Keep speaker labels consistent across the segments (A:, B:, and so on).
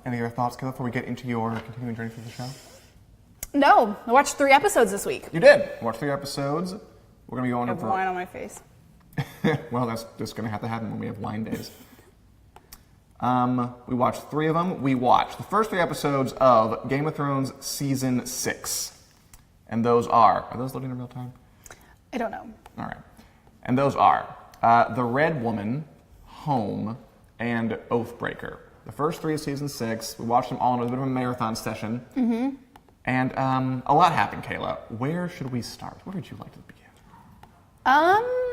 A: Any other thoughts, Kayla, before we get into your continuing journey through the show?
B: No, I watched 3 episodes this week.
A: You did. Watch 3 episodes. We're going to be going
B: I have
A: over...
B: wine on my face.
A: Well, that's just going to have to happen when we have wine days. We watched 3 of them. We watched the first 3 episodes of Game of Thrones Season 6. And those are those loading in real time?
B: I don't know.
A: All right. And those are The Red Woman, Home, and Oathbreaker. The first 3 of Season 6. We watched them all in a bit of a marathon session. Mm-hmm. And a lot happened, Kayla. Where should we start? Where would you like to begin?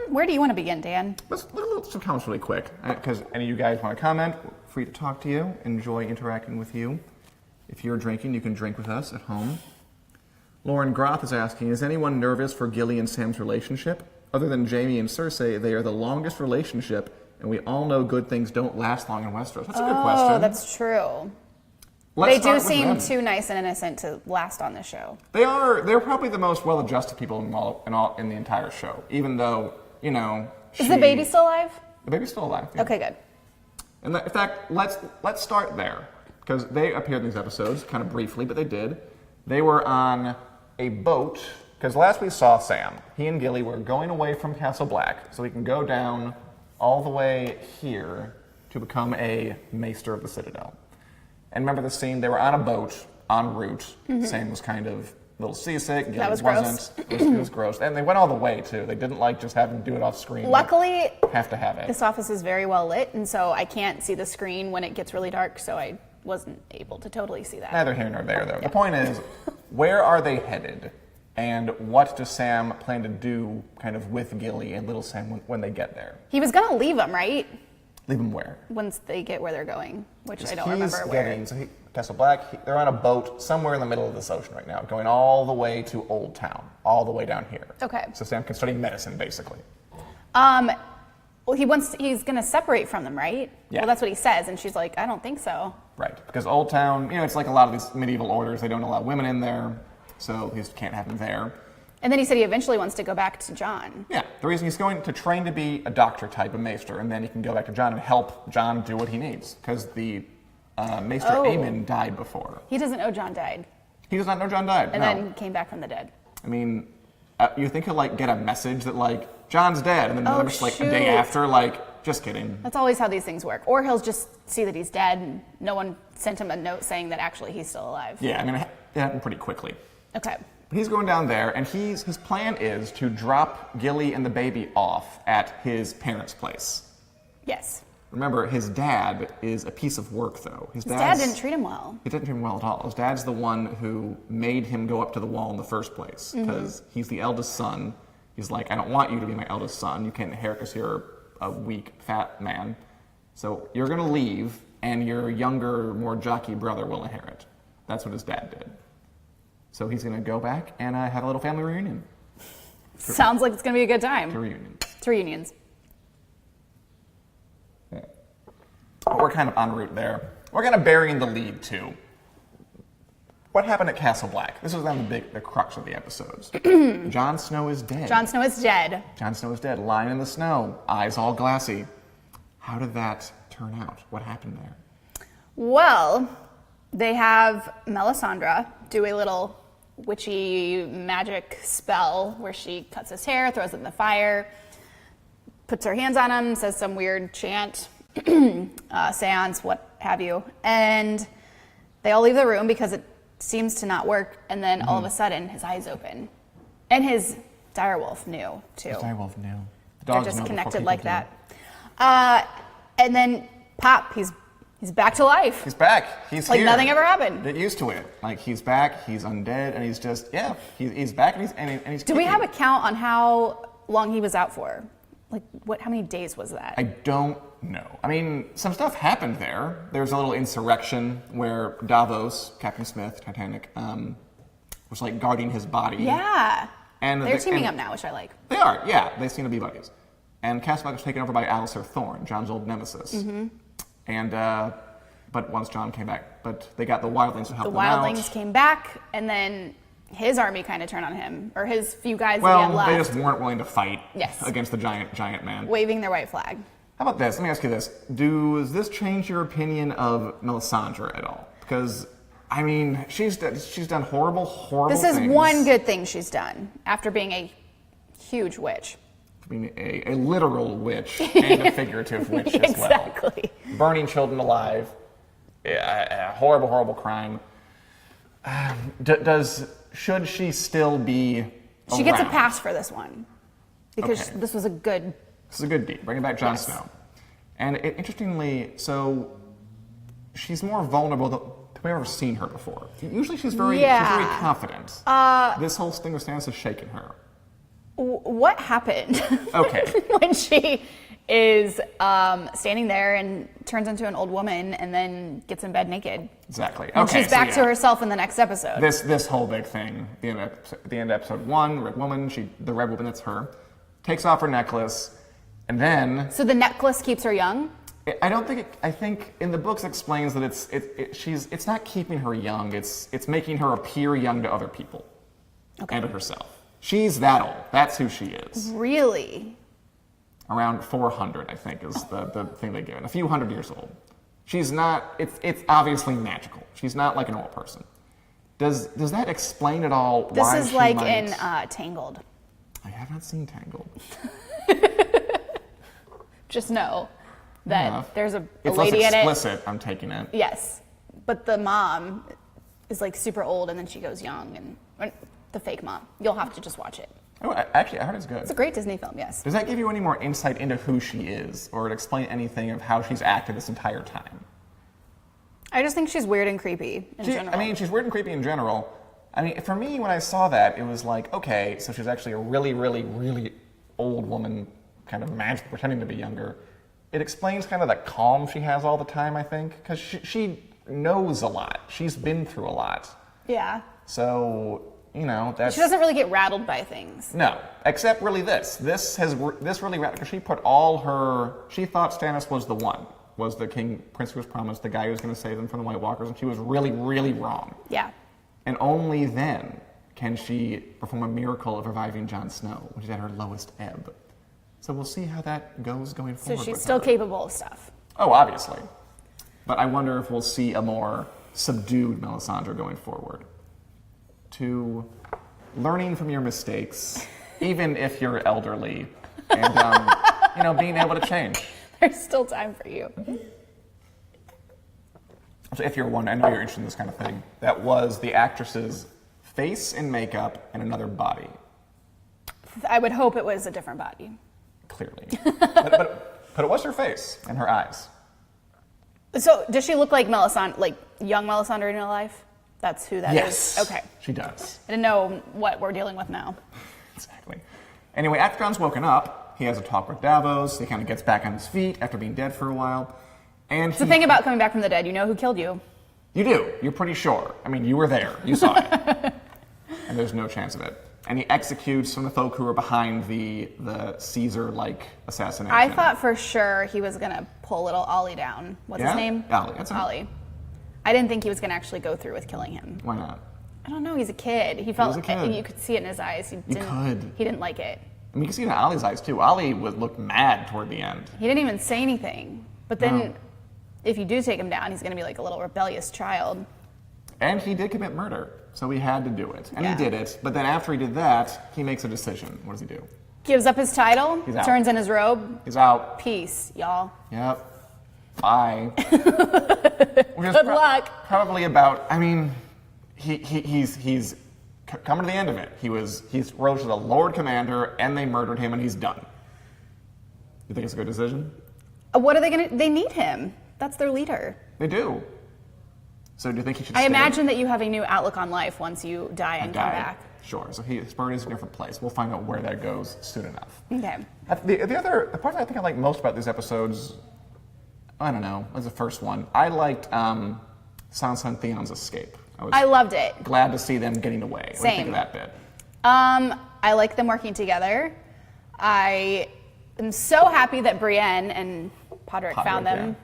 B: Where do you want to begin, Dan?
A: Let's look at some comments really quick, because any of you guys want to comment, we're free to talk to you, enjoy interacting with you. If you're drinking, you can drink with us at home. Lauren Groth is asking, is anyone nervous for Gilly and Sam's relationship? Other than Jaime and Cersei, they are the longest relationship, and we all know good things don't last long in Westeros. That's a good question.
B: Oh, that's true.
A: Let's
B: They
A: start
B: do
A: with
B: seem
A: them.
B: too nice and innocent to last on the show.
A: They're probably the most well-adjusted people in the entire show, even though, you know...
B: Is the baby still alive?
A: The baby's still alive. Yeah.
B: Okay, good.
A: And in fact, let's start there, because they appeared in these episodes, kind of briefly, but they did. They were on a boat, because last we saw Sam, he and Gilly were going away from Castle Black, so he can go down all the way here to become a Maester of the Citadel. And remember the scene, they were on a boat, en route. Mm-hmm. Sam was kind of a little seasick, Gilly wasn't. It was gross. And they went all the way, too. They didn't just have him do it off screen.
B: Luckily,
A: have to have it.
B: This office is very well lit, and so I can't see the screen when it gets really dark, so I wasn't able to totally see that.
A: Neither here nor there, though. Yeah. The point is, where are they headed? And what does Sam plan to do kind of with Gilly and little Sam when they get there?
B: He was going to leave them, right?
A: Leave them where?
B: Once they get where they're going, which I don't remember where.
A: Castle Black, they're on a boat somewhere in the middle of this ocean right now, going all the way to Old Town, all the way down here.
B: Okay.
A: So Sam can study medicine, basically.
B: Well, he's going to separate from them, right?
A: Yeah.
B: Well, that's what he says, and she's like, I don't think so.
A: Right, because Old Town, it's like a lot of these medieval orders, they don't allow women in there, so he just can't have them there.
B: And then he said he eventually wants to go back to Jon.
A: Yeah, the reason he's going to train to be a doctor type of maester, and then he can go back to Jon and help Jon do what he needs, because the Maester Aemon died before.
B: He doesn't know Jon died.
A: He does not know Jon died,
B: and then came back from the dead.
A: I mean, you think he'll get a message that Jon's dead, and then a day after, just kidding.
B: That's always how these things work. Or he'll just see that he's dead, and no one sent him a note saying that actually he's still alive.
A: Yeah, I mean, it happened pretty quickly.
B: Okay.
A: He's going down there, and his plan is to drop Gilly and the baby off at his parents' place.
B: Yes.
A: Remember, his dad is a piece of work, though.
B: His dad didn't treat him well.
A: He didn't treat him well at all. His dad's the one who made him go up to the wall in the first place, because he's the eldest son. He's like, I don't want you to be my eldest son. You can't inherit because you're a weak, fat man. So you're going to leave, and your younger, more jockey brother will inherit. That's what his dad did. So he's going to go back and have a little family reunion.
B: Sounds like it's going to be a good time.
A: 2 reunions. Yeah. But we're kind of en route there. We're kind of burying the lead, too. What happened at Castle Black? This is the crux of the episodes. Jon Snow is dead.
B: Jon Snow is dead.
A: Jon Snow is dead, lying in the snow, eyes all glassy. How did that turn out? What happened there?
B: Well, they have Melisandre do a little witchy magic spell where she cuts his hair, throws it in the fire, puts her hands on him, says some weird chant, seance, what have you. And they all leave the room because it seems to not work. And then all of a sudden, his eyes open. And his direwolf knew, too.
A: His direwolf knew. The
B: They're
A: dogs
B: just
A: know
B: connected like
A: do.
B: that. And then, pop, he's back to life.
A: He's back. He's
B: like
A: here.
B: Nothing ever happened.
A: Get used to it. He's back. He's undead, and he's just he's back, and he's.
B: Do we have a count on how long he was out for? How many days was that?
A: I don't know. I mean, some stuff happened there. There was a little insurrection where Davos, Captain Smith, Titanic, was guarding his body.
B: Yeah.
A: And
B: they're teaming up now, which I like.
A: They are. Yeah, they seem to be buddies. And Castle Black was taken over by Alistair Thorne, Jon's old nemesis. Mm-hmm. And but once Jon came back, but they got the wildlings to help them out.
B: The wildlings came back, and then his army kind of turned on him, or his few guys that he had left.
A: They just weren't willing to fight
B: yes.
A: against the giant man.
B: Waving their white flag.
A: How about this? Let me ask you this. Does this change your opinion of Melisandre at all? Because, I mean, she's done horrible
B: This
A: things.
B: is one good thing she's done after being a huge witch.
A: I mean, a literal witch and a figurative witch as well.
B: Exactly.
A: Burning children alive. A horrible crime. Should she still be
B: She gets a
A: around?
B: pass for this one. Because
A: Okay.
B: this was a good...
A: This is a good deed. Bringing back Jon
B: Yes.
A: Snow. And interestingly, so she's more vulnerable than we've ever seen her before. Usually she's very confident. This whole thing with Stannis has shaken her.
B: What happened?
A: Okay.
B: When she is standing there and turns into an old woman and then gets in bed naked.
A: Exactly.
B: And
A: Okay,
B: she's back
A: so
B: to herself in the next episode.
A: This whole big thing, the end of episode 1, Red Woman, the Red Woman, that's her, takes off her necklace, and then
B: So the necklace keeps her young?
A: I don't think I think in the books it explains that it's not keeping her young, it's making her appear young to other people and to herself. She's that old. That's who she is.
B: Really?
A: Around 400, I think, is the thing they give it. A few hundred years old. She's not. It's obviously magical. She's not like an old person. Does that explain at all
B: This
A: why
B: is
A: she
B: like
A: might...
B: in Tangled.
A: I have not seen Tangled.
B: Just know that
A: Yeah.
B: there's a
A: It's
B: lady
A: less
B: in it.
A: explicit. I'm taking it.
B: Yes. But the mom is like super old and then she goes young and or the fake mom. You'll have to just watch it.
A: Oh, actually, I heard it's good.
B: It's a great Disney film, yes.
A: Does that give you any more insight into who she is, or explain anything of how she's acted this entire time?
B: I just think she's weird and creepy in general.
A: I mean, she's weird and creepy in general. I mean, for me, when I saw that, it was like, okay, so she's actually a really old woman, kind of magically pretending to be younger. It explains kind of the calm she has all the time, I think, because she knows a lot. She's been through a lot.
B: Yeah.
A: So, you know, that's...
B: She doesn't really get rattled by things.
A: No, except really this. This really rattled, because she put all her... She thought Stannis was the one, was the king, prince who was promised, the guy who was going to save them from the White Walkers, and she was really wrong.
B: Yeah.
A: And only then can she perform a miracle of reviving Jon Snow, which is at her lowest ebb. So we'll see how that goes going
B: So
A: forward.
B: she's
A: with
B: still
A: her.
B: capable of stuff.
A: Oh, obviously. But I wonder if we'll see a more subdued Melisandre going forward. To learning from your mistakes, even if you're elderly, and being able to change.
B: There's still time for you.
A: So if you're one, I know you're interested in this kind of thing. That was the actress's face and makeup and another body.
B: I would hope it was a different body.
A: Clearly. but it was her face and her eyes.
B: So does she look like Melisandre, like young Melisandre in real life? That's who that is?
A: Yes.
B: Okay.
A: She does.
B: I didn't know what we're dealing with now.
A: Exactly. Anyway, after Jon's woken up, he has a talk with Davos. He kind of gets back on his feet after being dead for a while. And
B: It's the thing about coming back from the dead. You know who killed you.
A: You do. You're pretty sure. I mean, you were there. You saw it. And there's no chance of it. And he executes some of the folk who were behind the Caesar-like assassination.
B: I thought for sure he was going to pull little Ollie down. What's his
A: Yeah?
B: name?
A: Ollie, that's him.
B: Ollie. I didn't think he was going to actually go through with killing him.
A: Why not?
B: I don't know. He's a kid. He felt
A: was a kid.
B: you could see it in his eyes. He didn't like it.
A: I mean, you can see it in Ollie's eyes, too. Ollie looked mad toward the end.
B: He didn't even say anything. But then if you do take him down, he's going to be like a little rebellious child.
A: And he did commit murder, so he had to do it. And
B: Yeah.
A: he did it. But then after he did that, he makes a decision. What does he do?
B: Gives up his title,
A: He's out.
B: turns in his robe.
A: He's out.
B: Peace, y'all.
A: Yep. Bye.
B: Good luck.
A: Probably about. I mean, he's coming to the end of it. He's rose to the Lord Commander, and they murdered him, and he's done. You think it's a good decision?
B: What are they going to... They need him. That's their leader.
A: They do. So do you think he should?
B: I
A: stay?
B: imagine that you have a new outlook on life once you die and come back.
A: Sure. So his bird is a different place. We'll find out where that goes soon enough.
B: Okay.
A: The part I think I like most about these episodes, I don't know, was the first one. I liked Sansa and Theon's escape.
B: I loved it.
A: Glad to see them getting away. What do you think of
B: Same.
A: that bit?
B: I like them working together. I am so happy that Brienne and Podrick found them.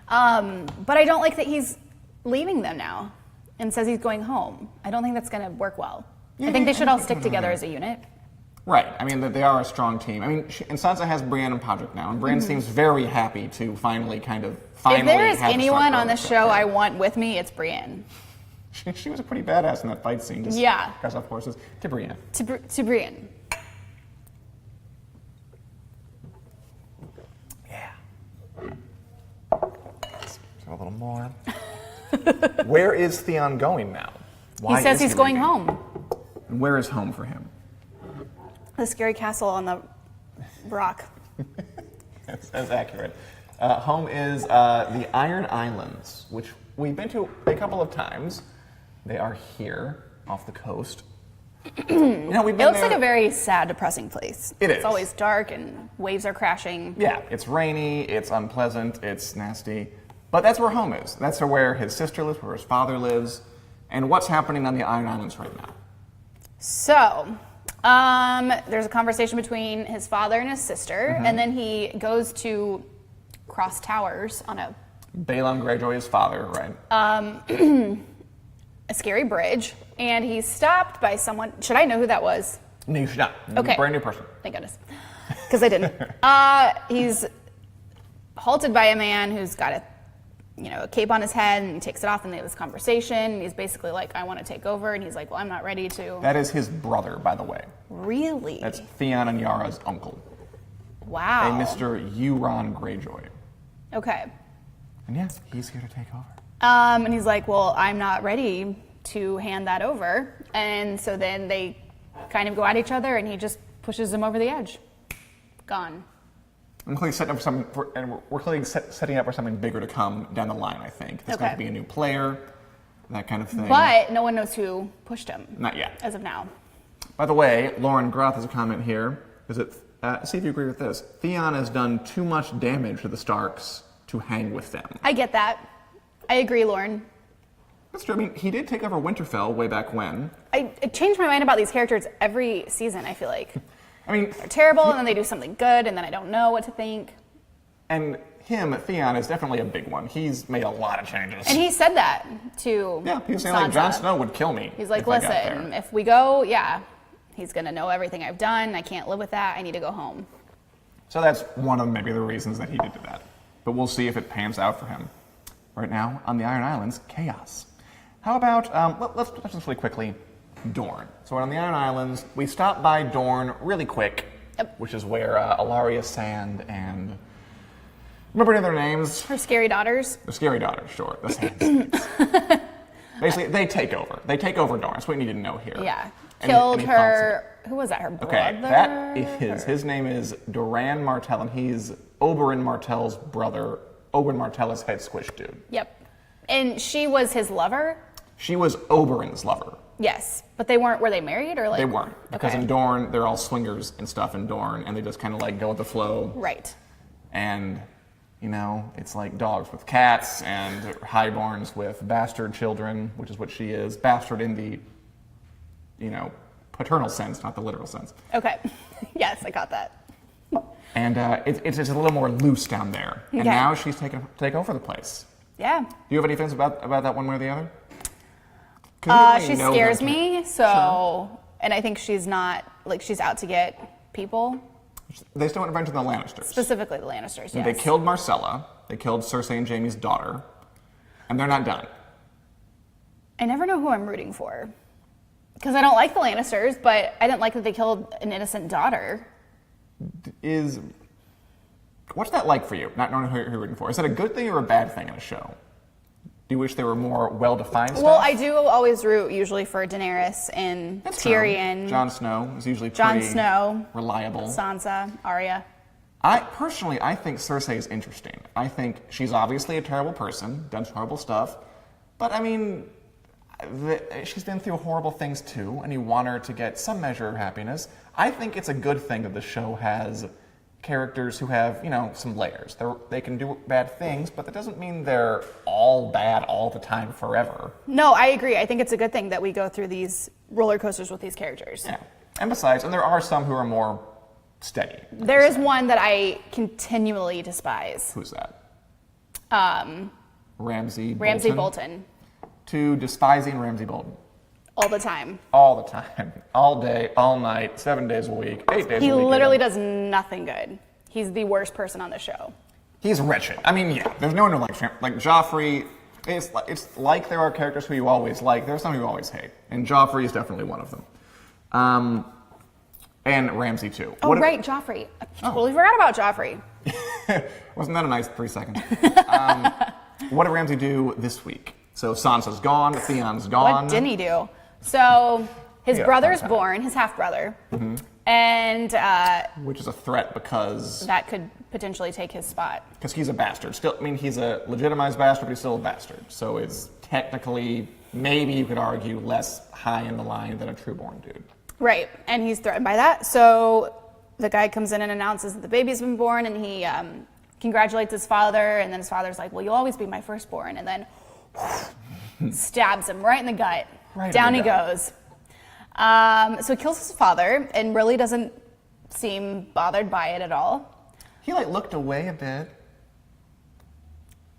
B: But I don't like that he's leaving them now and says he's going home. I don't think that's going to work well. I think they should all stick together as a unit.
A: Right. I mean, they are a strong team. I mean, and Sansa has Brienne and Podrick now, and Brienne seems very happy to finally
B: If there is
A: have the
B: anyone
A: Stark
B: on the
A: relationship
B: show
A: there.
B: I want with me, it's Brienne.
A: She was a pretty badass in that fight scene. Just
B: Yeah.
A: guys off horses. To Brienne.
B: To Brienne.
A: Yeah. Let's do a little more. Where is Theon going now? Why
B: He says
A: is
B: he's going
A: leaving?
B: home.
A: And where is home for him?
B: The scary castle on the rock.
A: That's accurate. Home is the Iron Islands, which we've been to a couple of times. They are here off the coast. We've been
B: It looks
A: there.
B: like a very sad, depressing place.
A: It is.
B: It's always dark and waves are crashing.
A: Yeah, it's rainy, it's unpleasant, it's nasty. But that's where home is. That's where his sister lives, where his father lives. And what's happening on the Iron Islands right now?
B: So, there's a conversation between his father and his sister, and then he goes to cross towers on a
A: Balon Greyjoy's father, right?
B: a scary bridge, and he's stopped by someone. Should I know who that was?
A: No, you should not.
B: Okay.
A: Brand new person.
B: Thank goodness, because I didn't. He's halted by a man who's got a cape on his head, and he takes it off, and they have this conversation. And he's basically like, "I want to take over," and he's like, "Well, I'm not ready to."
A: That is his brother, by the way.
B: Really?
A: That's Theon and Yara's uncle, a
B: Wow.
A: Mr. Euron Greyjoy.
B: Okay.
A: And yeah, he's here to take over.
B: And he's like, well, I'm not ready to hand that over. And so then they kind of go at each other, and he just pushes him over the edge. Gone.
A: I'm clearly setting up for something, and we're clearly setting up for something bigger to come down the line, I think. There's going to
B: Okay.
A: be a new player, that kind of thing.
B: But no one knows who pushed him.
A: Not yet.
B: As of now.
A: By the way, Lauren Groth has a comment here. Is it? See if you agree with this. Theon has done too much damage to the Starks to hang with them.
B: I get that. I agree, Lauren.
A: That's true. I mean, he did take over Winterfell way back when.
B: I change my mind about these characters every season, I feel like.
A: I mean,
B: They're terrible, and then they do something good, and then I don't know what to think.
A: and Theon, is definitely a big one. He's made a lot of changes.
B: And he said that to
A: Yeah, he was saying like,
B: Sansa.
A: Jon Snow would kill me.
B: He's like,
A: if I got
B: listen,
A: there."
B: if we go, yeah, he's going to know everything I've done. I can't live with that. I need to go home.
A: So that's one of maybe the reasons that he did that. But we'll see if it pans out for him. Right now, on the Iron Islands, chaos. How about, let's touch this really quickly, Dorne. So we're on the Iron Islands. We stop by Dorne really quick, which is where Alaria Sand and... Remember any of their names?
B: Her scary daughters.
A: The Scary Daughters, sure. The Sands. Basically, they take over. They take over Dorne. That's what we need to know here.
B: Yeah.
A: Any
B: Killed
A: thoughts?
B: her. Who was that? Her brother?
A: Okay, that is, his name is Doran Martell, and he's Oberyn Martell's brother. Oberyn Martell is head squish dude.
B: Yep. And she was his lover?
A: She was Oberyn's lover.
B: Yes. But they weren't, were they married or like?
A: They weren't, because
B: Okay.
A: in Dorne, they're all swingers and stuff in Dorne, and they just kind of like go with the flow.
B: Right.
A: And, it's like dogs with cats and highborns with bastard children, which is what she is. Bastard in the, paternal sense, not the literal sense.
B: Okay. Yes, I got that.
A: And it's just a little more loose down there. And
B: Okay.
A: now she's take over the place.
B: Yeah.
A: Do you have any feelings about that one way or the other? 'Cause we
B: She
A: know
B: scares
A: that-
B: me, so, and I think she's not, like, she's out to get people,
A: They still want revenge on the Lannisters.
B: specifically the Lannisters, yes.
A: They killed Marcella. They killed Cersei and Jaime's daughter. And they're not done.
B: I never know who I'm rooting for. Because I don't like the Lannisters, but I didn't like that they killed an innocent daughter.
A: What's that like for you, not knowing who you're rooting for? Is that a good thing or a bad thing in a show? Do you wish they were more well-defined stuff?
B: Well, I do always root usually for Daenerys and
A: That's true.
B: Tyrion,
A: Jon Snow is usually
B: Jon
A: pretty
B: Snow,
A: reliable.
B: Sansa, Arya.
A: I think Cersei is interesting. I think she's obviously a terrible person, done horrible stuff, but I mean, she's been through horrible things too, and you want her to get some measure of happiness. I think it's a good thing that the show has characters who have, some layers. They can do bad things, but that doesn't mean they're all bad all the time forever.
B: No, I agree. I think it's a good thing that we go through these roller coasters with these characters.
A: Yeah. And besides, there are some who are more steady.
B: There is one that I continually despise.
A: Who's that?
B: Um,
A: Ramsay
B: Ramsay Bolton.
A: To despising Ramsay Bolton.
B: All the time.
A: All the time. All day, all night, 7 days a week, 8 days
B: He
A: a week.
B: literally does nothing good. He's the worst person on the show.
A: He's wretched. I mean, yeah, there's no one who likes him. Like, Joffrey, it's like there are characters who you always like. There's some who you always hate. And Joffrey is definitely one of them. And Ramsay, too.
B: Oh, right, Joffrey. I totally forgot about Joffrey.
A: Wasn't that a nice 3 seconds? What did Ramsay do this week? So Sansa's gone, Theon's gone.
B: What didn't he do? So his
A: Yeah,
B: brother's
A: okay.
B: born, his half-brother. And
A: Which is a threat because
B: that could potentially take his spot.
A: he's a bastard. Still, I mean, he's a legitimized bastard, but he's still a bastard. So it's technically, maybe you could argue, less high in the line than a trueborn dude.
B: Right, and he's threatened by that. So the guy comes in and announces that the baby's been born, and he congratulates his father, and then his father's like, well, you'll always be my firstborn, and then stabs him right in the gut.
A: Right in
B: Down
A: the
B: he
A: gut.
B: goes. So he kills his father and really doesn't seem bothered by it at all.
A: He, looked away a bit.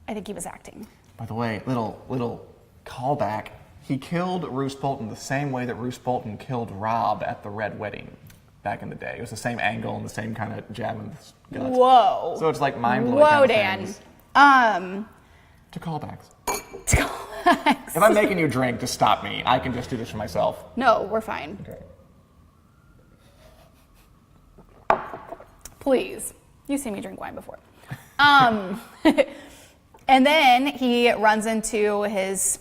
B: I think he was acting.
A: By the way, little callback. He killed Roose Bolton the same way that Roose Bolton killed Robb at the Red Wedding back in the day. It was the same angle and the same kind of jab in the gut.
B: Whoa.
A: So it's like mind-blowing
B: Whoa,
A: kind of
B: Dan.
A: things. To callbacks.
B: If
A: If I'm making you drink, just stop me. I can just do this for myself.
B: No, we're fine.
A: Okay.
B: Please. You've seen me drink wine before. And then he runs into his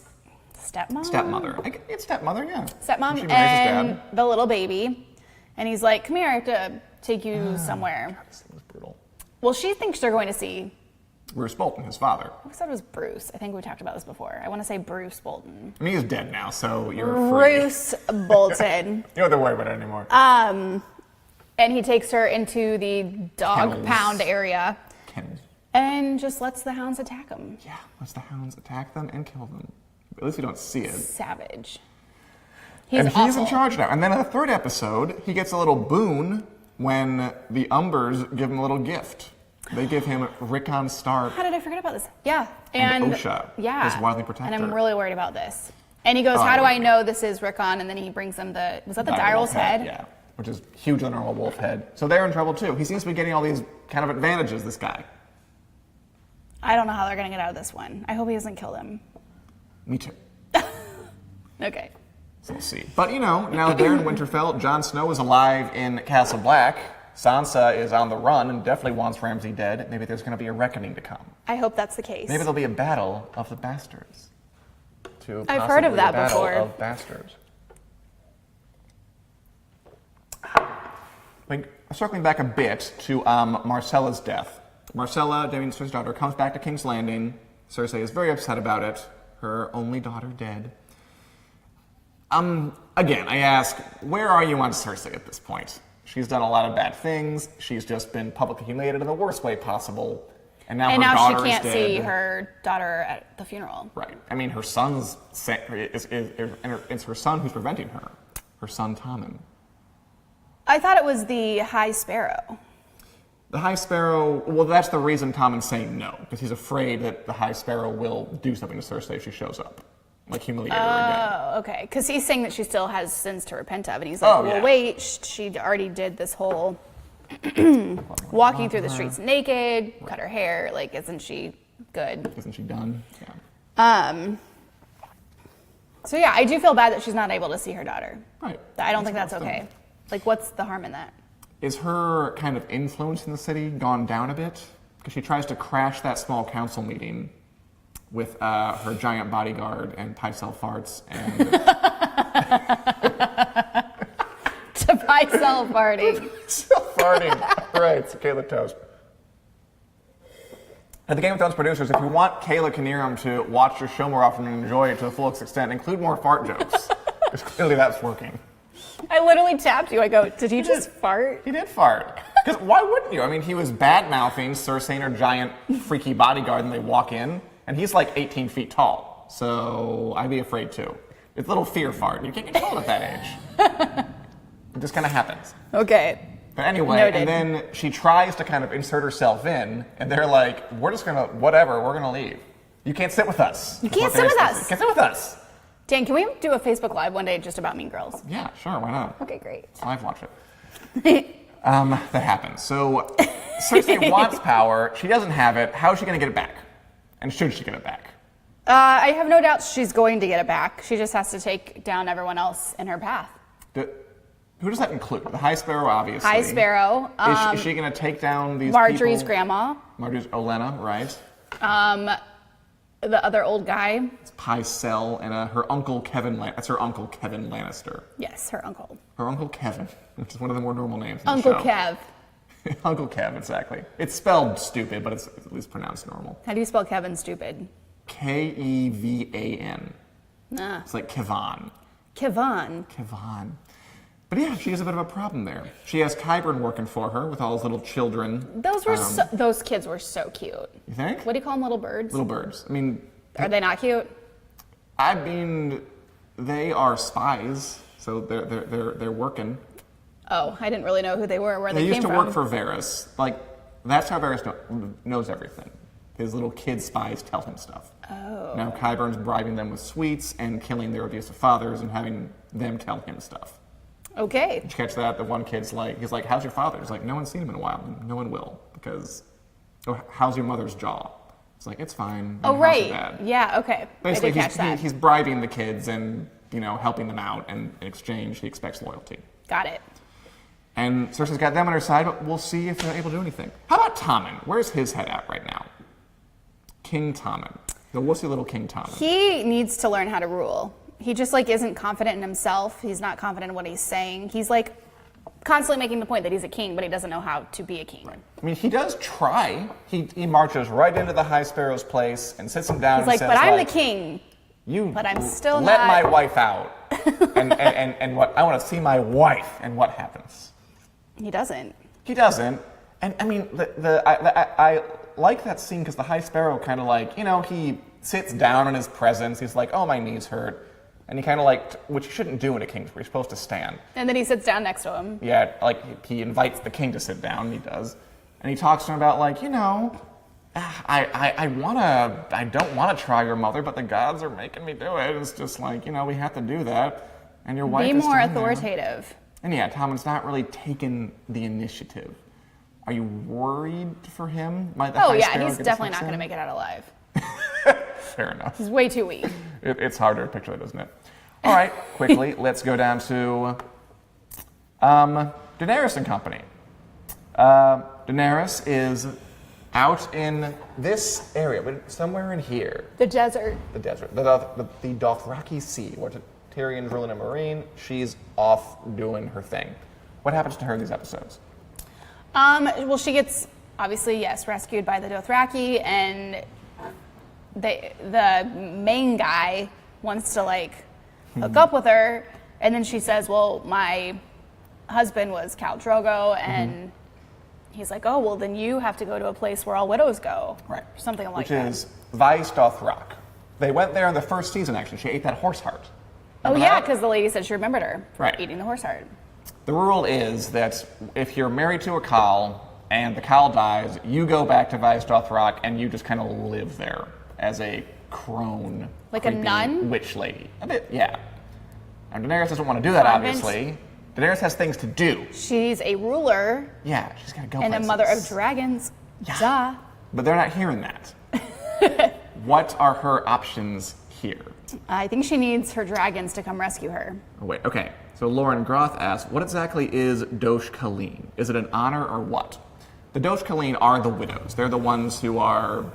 A: Stepmother. It's stepmother, yeah.
B: stepmom
A: She marries his
B: and
A: dad.
B: the little baby. And he's like, come here, I have to take you somewhere.
A: This thing was brutal.
B: Well, she thinks they're going to see,
A: Roose Bolton, his father.
B: I said it was Bruce. I think we talked about this before. I want to say Bruce Bolton.
A: I mean, he's dead now, so you're free.
B: Bruce Bolton.
A: You don't have to worry about it anymore.
B: And he takes her into the dog
A: Kennels.
B: pound area
A: Kennels.
B: and just lets the hounds attack him.
A: Yeah, lets the hounds attack them and kill them. At least we don't see it.
B: Savage.
A: And he's
B: awful.
A: in charge now. And then in the third episode, he gets a little boon when the Umbers give him a little gift. They give him Rickon Stark.
B: How did I forget about this? Yeah.
A: And Osha,
B: Yeah.
A: his wily protector.
B: And I'm really worried about this. And he goes,
A: Oh,
B: how do
A: yeah.
B: I know this is Rickon? And then he brings them was that the direwolf's head?
A: Yeah, which is huge on normal wolf head. So they're in trouble too. He seems to be getting all these kind of advantages, this guy.
B: I don't know how they're going to get out of this one. I hope he doesn't kill them.
A: Me too.
B: Okay.
A: So we'll see. But now they're in Winterfell. Jon Snow is alive in Castle Black. Sansa is on the run and definitely wants Ramsay dead. Maybe there's going to be a reckoning to come.
B: I hope that's the case.
A: Maybe there'll be a battle of the bastards.
B: I've heard of
A: Possibly
B: that
A: a battle
B: before.
A: Of bastards. Circling back a bit to Marcella's death. Marcella, Damian Cersei's daughter, comes back to King's Landing. Cersei is very upset about it. Her only daughter dead. Again, I ask, where are you on Cersei at this point? She's done a lot of bad things. She's just been publicly humiliated in the worst way possible. And now her daughter
B: she can't
A: is dead.
B: see her daughter at the funeral.
A: Right. I mean, her son's it's her son who's preventing her. Her son Tommen.
B: I thought it was the High Sparrow.
A: The High Sparrow. Well, that's the reason Tommen's saying no, because he's afraid that the High Sparrow will do something to Cersei if she shows up, like humiliate her again.
B: Oh, okay. Because he's saying that she still has sins to repent of, and he's like,
A: yeah.
B: wait, she already did this whole walking through the streets naked, cut her hair. Like, isn't she good?
A: Isn't she done? Yeah.
B: So yeah, I do feel bad that she's not able to see her daughter.
A: Right.
B: I don't think that's
A: what's
B: okay.
A: done.
B: Like, what's the harm in that?
A: Is her kind of influence in the city gone down a bit? Because she tries to crash that small council meeting with her giant bodyguard and Pycelle farts and
B: To Pycelle farting.
A: farting. Right, it's Kayla toast. At the Game of Thrones producers, if you want Kayla Knierim to watch your show more often and enjoy it to the fullest extent, include more fart jokes. Because clearly that's working.
B: I literally tapped you. I go, did he just fart?
A: He did fart. Because why wouldn't you? I mean, he was bad-mouthing Cersei and her giant freaky bodyguard, and they walk in, and he's like 18 feet tall. So I'd be afraid too. It's a little fear fart. You can't control it at that age. It just kind of happens.
B: Okay.
A: But anyway,
B: Noted.
A: and then she tries to kind of insert herself in, and they're like, we're just gonna, whatever, we're gonna leave. You can't sit with us.
B: You can't sit with us.
A: You can't sit with us.
B: Dan, can we do a Facebook Live one day just about Mean Girls?
A: Yeah, sure, why not?
B: Okay, great.
A: Live watch it. That happens. So Cersei wants power. She doesn't have it. How is she going to get it back? And should she get it back?
B: I have no doubt she's going to get it back. She just has to take down everyone else in her path.
A: Who does that include? The High Sparrow, obviously.
B: High Sparrow.
A: Is she going to take down these
B: Marjorie's
A: people?
B: grandma.
A: Marjorie's Olenna, right?
B: The other old guy.
A: It's Pycelle and her uncle Kevin. That's her uncle Kevin Lannister.
B: Yes, her uncle.
A: Her uncle Kevin, which is one of the more normal names. In
B: Uncle
A: the show.
B: Kev.
A: Uncle Kev, exactly. It's spelled stupid, but it's at least pronounced normal.
B: How do you spell Kevin stupid?
A: Kevan.
B: Ah.
A: It's like Kevan.
B: Kevon.
A: But yeah, she has a bit of a problem there. She has Qyburn working for her with all his little children.
B: Those kids were so cute.
A: You think?
B: What do you call them, little birds?
A: Little birds. I mean...
B: Are they not cute?
A: I mean, they are spies, so they're working.
B: Oh, I didn't really know who they were, where they came
A: used to
B: from.
A: work for Varys. Like, that's how Varys knows everything. His little kid spies tell him stuff.
B: Oh.
A: Now Qyburn's bribing them with sweets and killing their abusive fathers and having them tell him stuff.
B: Okay.
A: Did you catch that? The one kid's like, he's like, how's your father? He's like, no one's seen him in a while. No one will, because, oh, how's your mother's jaw? It's like, it's fine.
B: Oh,
A: How's
B: right.
A: your dad?
B: Yeah, okay.
A: Basically,
B: I did catch that.
A: he's bribing the kids and, helping them out, and in exchange, he expects loyalty.
B: Got it.
A: And Cersei's got them on her side, but we'll see if they're able to do anything. How about Tommen? Where's his head at right now? King Tommen. The wussy little King Tommen.
B: He needs to learn how to rule. He just isn't confident in himself. He's not confident in what he's saying. He's constantly making the point that he's a king, but he doesn't know how to be a king.
A: Right. I mean, he does try. He marches right into the High Sparrow's place and sits him down
B: He's
A: and says,
B: but I'm the king.
A: But
B: I'm still
A: let
B: not.
A: my wife out. and what I want to see my wife. And what happens?
B: He doesn't.
A: He doesn't. And I mean, I like that scene because the High Sparrow kind of he sits down in his presence. He's like, oh, my knees hurt. And he kind of which you shouldn't do in a king's where you're supposed to stand.
B: And then he sits down next to him.
A: Yeah, he invites the king to sit down, he does. And he talks to him about I don't want to try your mother, but the gods are making me do it. It's just we have to do that. And your wife
B: Be
A: is
B: more
A: standing there.
B: authoritative.
A: And yeah, Tommen's not really taking the initiative. Are you worried for him?
B: He's definitely not going to make it out alive.
A: Fair enough.
B: He's way too weak.
A: It's harder to picture that, isn't it? All right, quickly, let's go down to Daenerys and company. Daenerys is out in this area, but somewhere in here.
B: The desert.
A: The desert. The Dothraki Sea, where Tyrion's ruling a marine. She's off doing her thing. What happens to her in these episodes?
B: Well, she gets, obviously, yes, rescued by the Dothraki, and the main guy wants to hook up with her, and then she says, well, my husband was Khal Drogo, and he's like, oh, well, then you have to go to a place where all widows go.
A: Right.
B: Something like that.
A: Which is Vice Dothrak. They went there in the first season, actually. She ate that horse heart.
B: Remember that? Because the lady said she remembered her eating the horse heart.
A: The rule is that if you're married to a Khal and the Khal dies, you go back to Vice Dothrak and you just kind of live there as a crone,
B: like a nun,
A: witch lady. A bit, yeah. And Daenerys doesn't want to do that, obviously. Daenerys has things to do.
B: She's a ruler.
A: Yeah, she's got to go
B: and
A: places.
B: a mother of dragons.
A: Yeah.
B: Duh.
A: But they're not hearing that. What are her options here?
B: I think she needs her dragons to come rescue her.
A: Oh, wait, okay. So Lauren Groth asks, what exactly is Dosh Khaleen? Is it an honor or what? The Dosh Khaleen are the widows. They're the ones who are,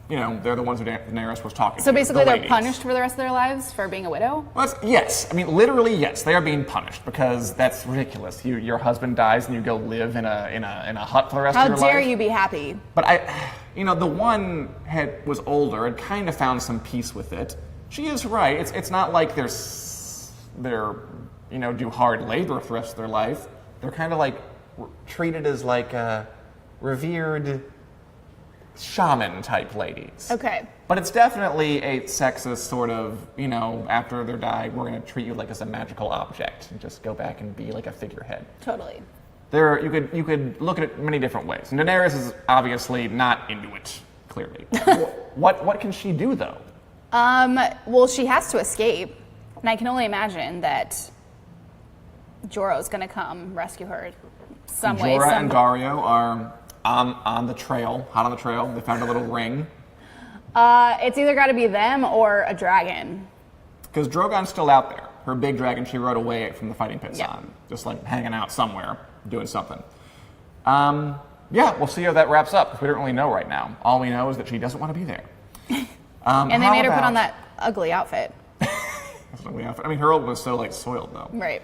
A: they're the ones who Daenerys was talking to.
B: So basically
A: the
B: they're
A: ladies.
B: Punished for the rest of their lives for being a widow?
A: Well, yes. I mean, literally, yes. They are being punished because that's ridiculous. Your husband dies and you go live in a hut for the rest of your life.
B: How dare you be happy?
A: But the one was older and kind of found some peace with it. She is right. It's not like they're do hard labor for the rest of their life. They're kind of treated as revered shaman type ladies.
B: Okay.
A: But it's definitely a sexist sort of, after they die, we're going to treat you as a magical object and just go back and be a figurehead.
B: Totally.
A: You could look at it many different ways. And Daenerys is obviously not into it, clearly. What can she do though?
B: Well, she has to escape. And I can only imagine that Jorah's going to come rescue her some way.
A: Jorah and Daario are on the trail, hot on the trail. They found a little ring.
B: It's either got to be them or a dragon.
A: Because Drogon's still out there. Her big dragon she rode away from the fighting pits
B: Yeah.
A: on. Just like hanging out somewhere, doing something. Yeah, we'll see how that wraps up, because we don't really know right now. All we know is that she doesn't want to be there.
B: And they made her put on that ugly outfit.
A: That's an ugly outfit. I mean, her old was so like soiled though.
B: Right.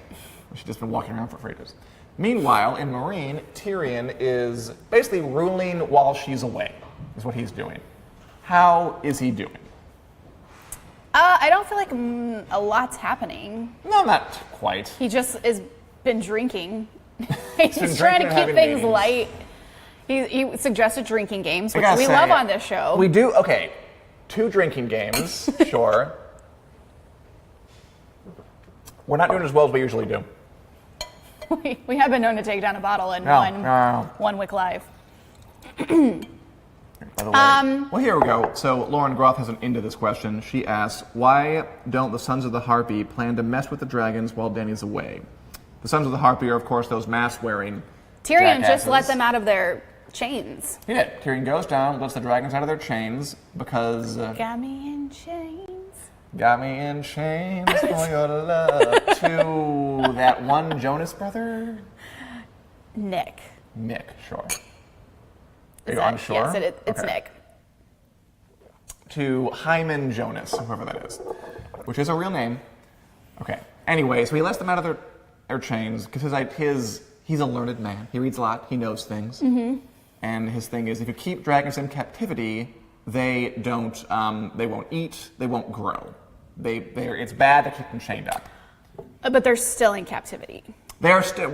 A: She's just been walking around for ages. Meanwhile, in Marine, Tyrion is basically ruling while she's away, is what he's doing. How is he doing?
B: I don't feel like a lot's happening.
A: No, not quite.
B: He just has been drinking. He's
A: been
B: just trying
A: drinking
B: to
A: and
B: keep
A: having
B: things
A: meetings.
B: light. He suggested drinking games,
A: I
B: which
A: gotta
B: we
A: say,
B: love on this show.
A: We do, okay. 2 drinking games, sure. We're not doing as well as we usually do.
B: We have been known to take down a bottle in
A: No.
B: one week live.
A: By the way. Well, here we go. So Lauren Groth has an into this question. She asks, why don't the Sons of the Harpy plan to mess with the dragons while Dany's away? The Sons of the Harpy are, of course, those mask-wearing
B: Tyrion just
A: jackasses.
B: let them out of their chains.
A: He did. Tyrion goes down, lets the dragons out of their chains because...
B: Got me in chains.
A: got me in chains for your love. To that one Jonas brother?
B: Nick.
A: Nick, sure. Are
B: Is
A: you
B: that-
A: unsure?
B: Yes, it's
A: Okay.
B: Nick.
A: To Hyman Jonas, whoever that is, which is a real name. Okay. Anyway, so he lets them out of their chains because he's a learned man. He reads a lot. He knows things. Mm-hmm. And his thing is, if you keep dragons in captivity, they won't eat. They won't grow. It's bad to keep them chained up.
B: But they're still in captivity.
A: They're still,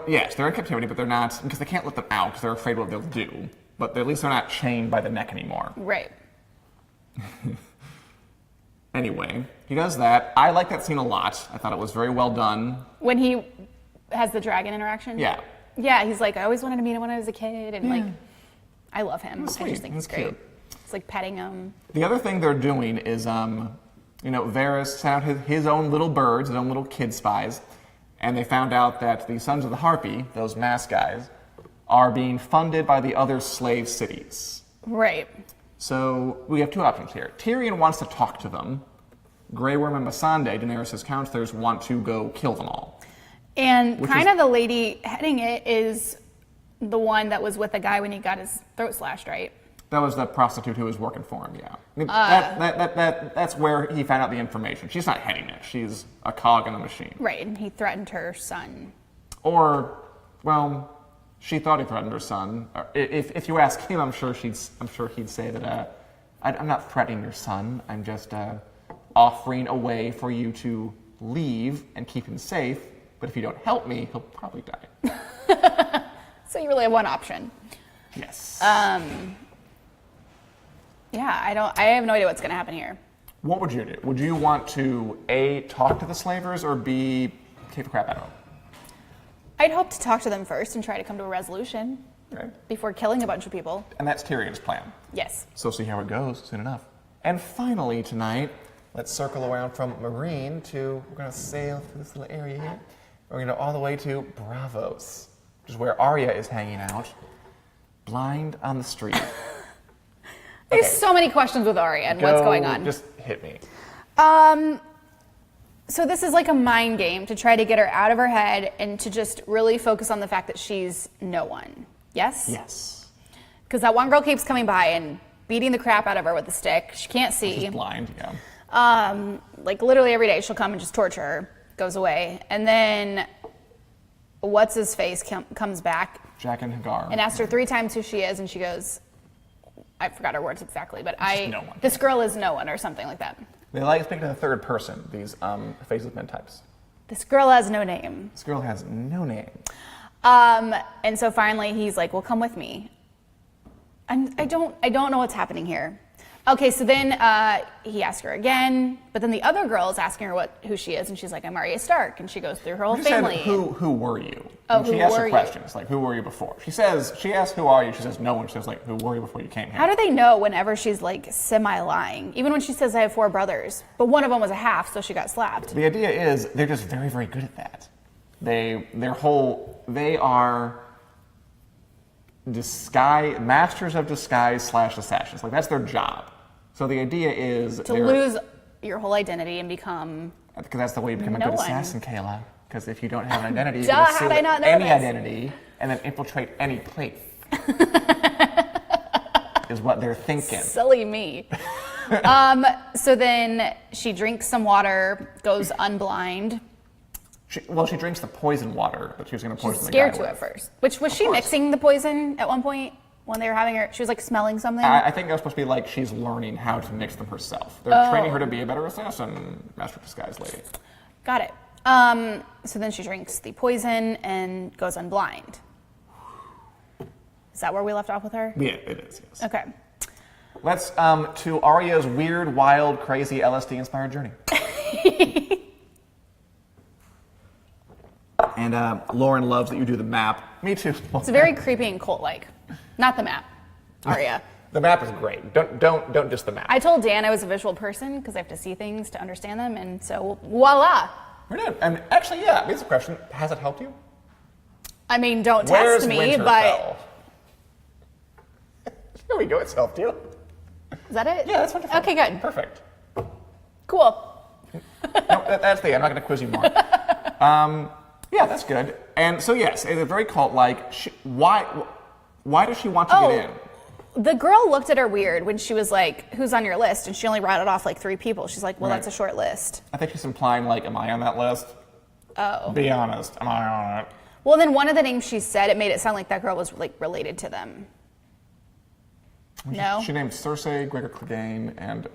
A: yes, they're in captivity, but they're not, because they can't let them out because they're afraid what they'll do. But at least they're not chained by the neck anymore.
B: Right.
A: Anyway, he does that. I like that scene a lot. I thought it was very well done.
B: When he has the dragon interaction?
A: Yeah.
B: Yeah, he's like, I always wanted to meet him when I was a kid. And like, I love him.
A: He's
B: I
A: sweet.
B: just think he's
A: He's
B: great.
A: cute.
B: It's like petting him.
A: The other thing they're doing is, Varys sent out his own little birds, his own little kid spies, and they found out that the Sons of the Harpy, those mask guys, are being funded by the other slave cities.
B: Right.
A: So we have 2 options here. Tyrion wants to talk to them. Grey Worm and Missandei, Daenerys' counselors, want to go kill them all.
B: And
A: Which
B: kind
A: is-
B: of the lady heading it is the one that was with the guy when he got his throat slashed, right?
A: That was the prostitute who was working for him, yeah. I mean, that's where he found out the information. She's not heading it. She's a cog in the machine.
B: Right, and he threatened her son.
A: Or, well, she thought he threatened her son. If you ask him, I'm sure he'd say that I'm not threatening your son. I'm just offering a way for you to leave and keep him safe. But if you don't help me, he'll probably die.
B: So you really have one option.
A: Yes.
B: Yeah, I have no idea what's going to happen here.
A: What would you do? Would you want to A, talk to the slavers, or B, kick the crap out of them?
B: I'd hope to talk to them first and try to come to a resolution
A: Okay.
B: before killing a bunch of people.
A: And that's Tyrion's plan.
B: Yes.
A: So see how it goes soon enough. And finally tonight, let's circle around from Marine to, we're going to sail through this little area here. We're going to go all the way to Bravos, which is where Arya is hanging out, blind on the street.
B: There's
A: Okay.
B: so many questions with Arya and what's going on.
A: Just hit me.
B: So this is like a mind game to try to get her out of her head and to just really focus on the fact that she's no one. Yes?
A: Yes.
B: Because that one girl keeps coming by and beating the crap out of her with a stick. She can't see.
A: She's blind, yeah.
B: Like literally every day she'll come and just torture her, goes away. And then what's his face comes back
A: Jack and Hagar.
B: and asks her 3 times who she is, and she goes, I forgot her words exactly, but
A: no one.
B: this girl is no one or something like that.
A: They like speaking to the third person, these faceless men types.
B: This girl has no name.
A: This girl has no name.
B: And so finally he's like, well, come with me. And I don't know what's happening here. Okay, so then he asks her again, but then the other girl is asking her who she is, and she's like, I'm Arya Stark, and she goes through her whole
A: She
B: family.
A: said, who were you?
B: Oh,
A: And
B: who
A: she asks
B: were
A: her
B: you?
A: questions, like, who were you before? She asks, who are you? She says, no one. She says, like, who were you before you came here?
B: How do they know whenever she's like semi-lying? Even when she says, I have 4 brothers, but one of them was a half, so she got slapped.
A: The idea is they're just very, very good at that. They are masters of disguise / assassins. Like, that's their job. So the idea is
B: To lose your whole identity and become
A: because that's the way you become a
B: no
A: good
B: one.
A: assassin, Kayla. Because if you don't have an identity, you
B: Duh,
A: can
B: how
A: assume
B: did I not know
A: any
B: this?
A: identity and then infiltrate any place. Is what they're thinking.
B: silly me. So then she drinks some water, goes unblind.
A: She drinks the poison water that she was going to poison
B: She's
A: the guy
B: scared to
A: with.
B: at first. Which was she
A: course.
B: mixing the poison at one point when they were having her? She was like smelling something.
A: I think that was supposed to be like she's learning how to mix them herself. They're training her to be a better assassin, master of disguise lady.
B: Got it. So then she drinks the poison and goes unblind. Is that where we left off with her?
A: Yeah, it is, yes.
B: Okay.
A: Let's to Arya's weird, wild, crazy, LSD-inspired journey. And Lauren loves that you do the map. Me too.
B: It's very creepy and cult-like. Not the map, Arya.
A: The map is great. Don't diss the map.
B: I told Dan I was a visual person because I have to see things to understand them, and so voila.
A: We're done. And actually, yeah, here's a question. Has it helped you?
B: I mean, don't
A: Where's
B: test me,
A: Winterfell?
B: but
A: Here we go. It's helped you.
B: is that it?
A: Yeah, that's wonderful.
B: Okay, good.
A: Perfect.
B: Cool.
A: No, that's the end. I'm not going to quiz you more. Yeah, that's good. And so, yes, it's very cult-like. Why does she want to get in?
B: The girl looked at her weird when she was like, who's on your list? And she only rattled off like 3 people. She's like, well,
A: Right.
B: that's a short list.
A: I think she's implying, like, am I on that list?
B: Oh.
A: Be honest. Am I on it?
B: Well, then one of the names she said, it made it sound like that girl was like related to them. No?
A: She named Cersei, Gregor Clegane, and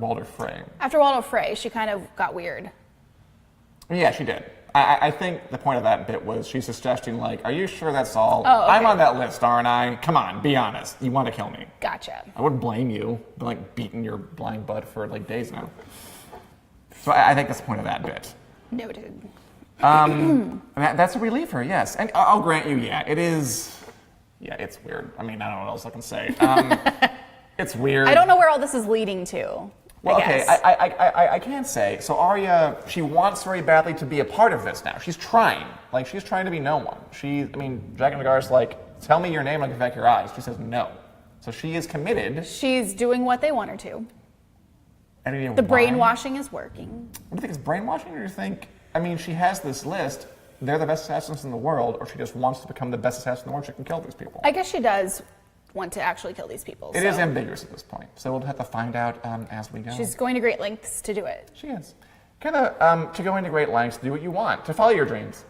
A: Walder Frey.
B: After Waldo Frey, she kind of got weird.
A: Yeah, she did. I think the point of that bit was she's suggesting, like, are you sure that's all?
B: Oh, okay.
A: I'm on that list, aren't I? Come on, be honest. You want to kill me.
B: Gotcha.
A: I wouldn't blame you. I've been, like, beating your blind butt for, like, days now. So I think that's the point of that bit.
B: Noted.
A: That's a reliever, yes. And I'll grant you, yeah, it is. Yeah, it's weird. I mean, I don't know what else I can say. It's weird.
B: I don't know where all this is leading to.
A: Well,
B: I
A: okay,
B: guess.
A: I can't say. So Arya, she wants very badly to be a part of this now. She's trying. Like, she's trying to be no one. Dragon Nagar's like, tell me your name, I'll give back your eyes. She says no. So she is committed.
B: She's doing what they want her to.
A: And you know
B: The
A: why?
B: brainwashing is working.
A: What do you think, it's brainwashing, or do you think, she has this list, they're the best assassins in the world, or she just wants to become the best assassin in the world, she can kill these people?
B: I guess she does want to actually kill these people.
A: It is ambiguous at this point, so we'll have to find out as we go.
B: She's going to great lengths to do it.
A: She is. To go into great lengths to do what you want, to follow your dreams.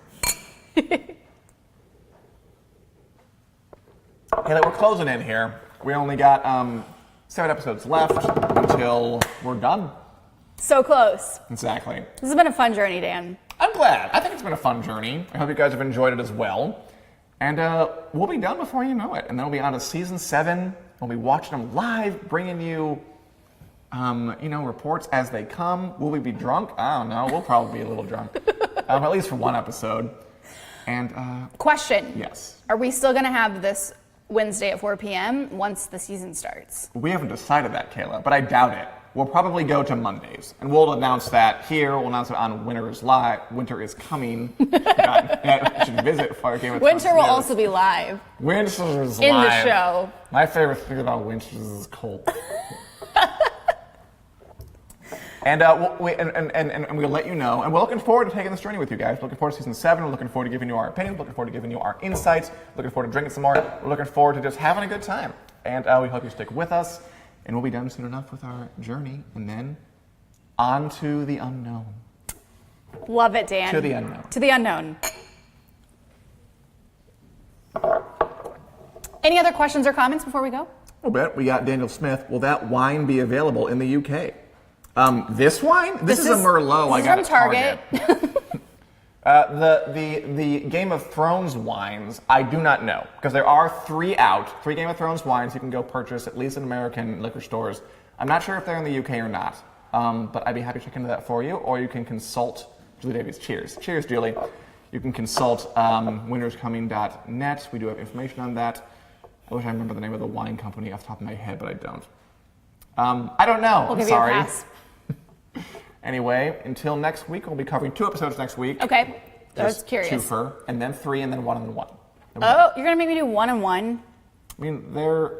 A: Kayla, we're closing in here. We only got 7 episodes left until we're done.
B: So close.
A: Exactly.
B: This has been a fun journey, Dan.
A: I'm glad. I think it's been a fun journey. I hope you guys have enjoyed it as well. And we'll be done before you know it. And then we'll be on to season 7. We'll be watching them live, bringing you, reports as they come. Will we be drunk? I don't know. We'll probably be a little drunk. At least for one episode. And,
B: Question.
A: yes.
B: Are we still going to have this Wednesday at 4 p.m. once the season starts?
A: We haven't decided that, Kayla, but I doubt it. We'll probably go to Mondays, and we'll announce that here. We'll announce it on Winter is Live. Winter is coming. God, we should visit for Game of Thrones.
B: Winter will
A: News.
B: also be live
A: Winter is
B: in
A: live.
B: the show.
A: My favorite thing about Winter is cold. And we'll let you know. And we're looking forward to taking this journey with you guys. Looking forward to season 7. We're looking forward to giving you our opinions. Looking forward to giving you our insights. Looking forward to drinking some more. We're looking forward to just having a good time. And we hope you stick with us. And we'll be done soon enough with our journey. And then on to the unknown.
B: Love it, Dan.
A: To the unknown.
B: To the unknown. Any other questions or comments before we go?
A: A bit. We got Daniel Smith. Will that wine be available in the UK? This wine? This is a Merlot I got
B: from
A: at Target.
B: Target.
A: The Game of Thrones wines, I do not know. Because there are 3 out. 3 Game of Thrones wines you can go purchase, at least in American liquor stores. I'm not sure if they're in the UK or not, but I'd be happy to check into that for you, or you can consult Julie Davies. Cheers. Cheers, Julie. You can consult winterscoming.net. We do have information on that. I wish I remember the name of the wine company off the top of my head, but I don't. I don't know.
B: We'll
A: I'm
B: give
A: sorry.
B: you a pass.
A: Anyway, until next week, we'll be covering 2 episodes next week.
B: Okay. I was
A: Just
B: curious.
A: 2 and then 3, and then 1 and then 1.
B: Oh, you're gonna make me do 1 and 1?
A: I mean, they're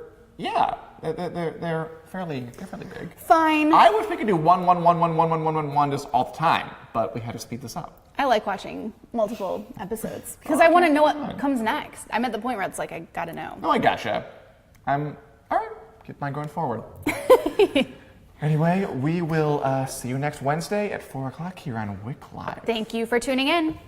A: fairly big.
B: Fine.
A: I wish we could do 1, 1, 1, 1, 1, 1, 1, 1, 1 just all the time, but we had to speed this up.
B: I like watching multiple episodes because I want to know what comes next. I'm at the point where it's like I gotta know.
A: Oh, I gotcha. All right. Keep mine going forward. Anyway, we will see you next Wednesday at 4 o'clock here on Wick Live.
B: Thank you for tuning in.